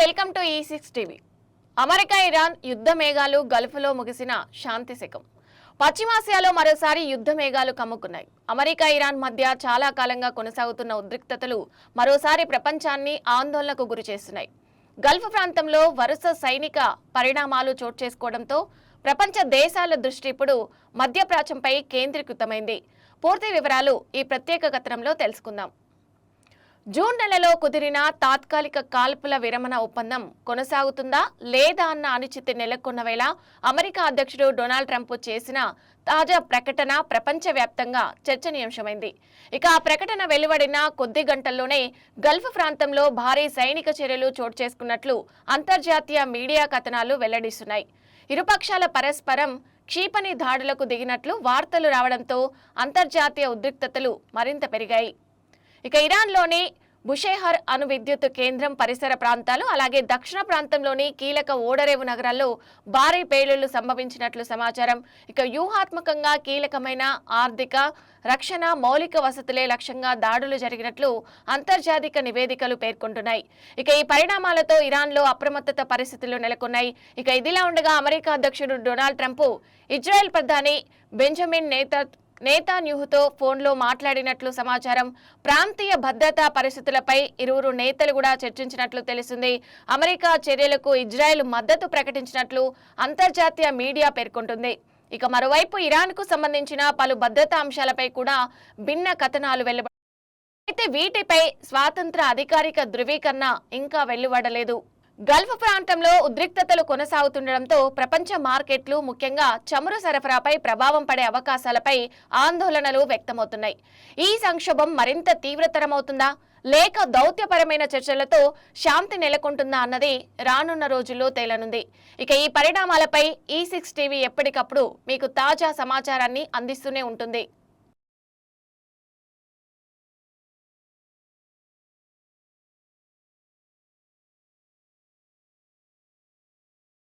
Welcome to E6 TV. America Iran యుద్ధ మేఘాలు గల్ఫ్లో ముగిసిన శాంతి శకం. పశ్చిమాసియాలో మరోసారి యుద్ధ మేఘాలు కమ్ముకున్నాయి. అమెరికా ఇరాన్ మధ్య చాలా కాలంగా కొనసాగుతున్న ఉద్రిక్తతలు మరోసారి ప్రపంచాన్ని ఆందోళనకు గురిచేస్తున్నాయి. గల్ఫ్ ప్రాంతంలో వరుస సైనిక పరిణామాలు చోటు చేసుకోవడంతో ప్రపంచ దేశాల దృష్టి ఇప్పుడు మధ్యప్రాచ్యంపై కేంద్రీకృతమైంది. పూర్తి వివరాలు ఈ ప్రత్యేక కథనంలో తెలుసుకుందాం. జూన్ నెలలో కుదిరిన తాత్కాలిక కాల్పుల విరమణ ఒప్పందం కొనసాగుతుందా లేదా అన్న అనిశ్చితి నెలకొన్న వేళ అమెరికా అధ్యక్షుడు డొనాల్డ్ ట్రంప్ చేసిన తాజా ప్రకటన ప్రపంచవ్యాప్తంగా చర్చనీయాంశమైంది. ఇక ఆ ప్రకటన వెలువడిన కొద్ది గంటల్లోనే గల్ఫ్ ప్రాంతంలో భారీ సైనిక చర్యలు చోటు చేసుకున్నట్లు అంతర్జాతీయ మీడియా కథనాలు వెల్లడిస్తున్నాయి. ఇరుపక్షాల పరస్పరం క్షిపణి దాడులకు దిగినట్లు వార్తలు రావడంతో అంతర్జాతీయ ఉద్రిక్తతలు మరింత పెరిగాయి. ఇక ఇరాన్లోని బుషేహర్ అణు విద్యుత్ కేంద్రం పరిసర ప్రాంతాలు అలాగే దక్షిణ ప్రాంతంలోని కీలక ఓడరేవు నగరాల్లో భారీ పేలుళ్లు సంభవించినట్లు సమాచారం. ఇక వ్యూహాత్మకంగా కీలకమైన ఆర్థిక, రక్షణ, మౌలిక వసతులే లక్ష్యంగా దాడులు జరిగినట్లు అంతర్జాతీయ నివేదికలు పేర్కొంటున్నాయి. ఇక ఈ పరిణామాలతో ఇరాన్లో అప్రమత్తత పరిస్థితులు నెలకొన్నాయి. ఇక ఇదిలా ఉండగా అమెరికా అధ్యక్షుడు డొనాల్డ్ ట్రంప్ ఇజ్రాయెల్ ప్రధాని బెంజమిన్ నేతాన్యాహుతో ఫోన్లో మాట్లాడినట్లు సమాచారం. ప్రాంతీయ భద్రతా పరిస్థితులపై ఇరువురు నేతలు కూడా చర్చించినట్లు తెలిసింది. అమెరికా చర్యలకు ఇజ్రాయెల్ మద్దతు ప్రకటించినట్లు అంతర్జాతీయ మీడియా పేర్కొంటుంది. ఇక మరోవైపు ఇరాన్కు సంబంధించిన పలు భద్రతా అంశాలపై కూడా భిన్న కథనాలు వెలువడ్డాయి. అయితే వీటిపై స్వతంత్ర అధికారిక ధృవీకరణ ఇంకా వెలువడలేదు. గల్ఫ్ ప్రాంతంలో ఉద్రిక్తతలు కొనసాగుతుండటంతో ప్రపంచ మార్కెట్లు ముఖ్యంగా చమురు సరఫరాపై ప్రభావం పడే అవకాశాలపై ఆందోళనలు వ్యక్తమవుతున్నాయి. ఈ సంక్షోభం మరింత తీవ్రతరమవుతుందా లేక దౌత్యపరమైన చర్చలతో శాంతి నెలకొంటుందా అన్నది రానున్న రోజుల్లో తేలనుంది. ఇక ఈ పరిణామాలపై E6 టీవీ ఎప్పటికప్పుడు మీకు తాజా సమాచారాన్ని అందిస్తూనే ఉంటుంది.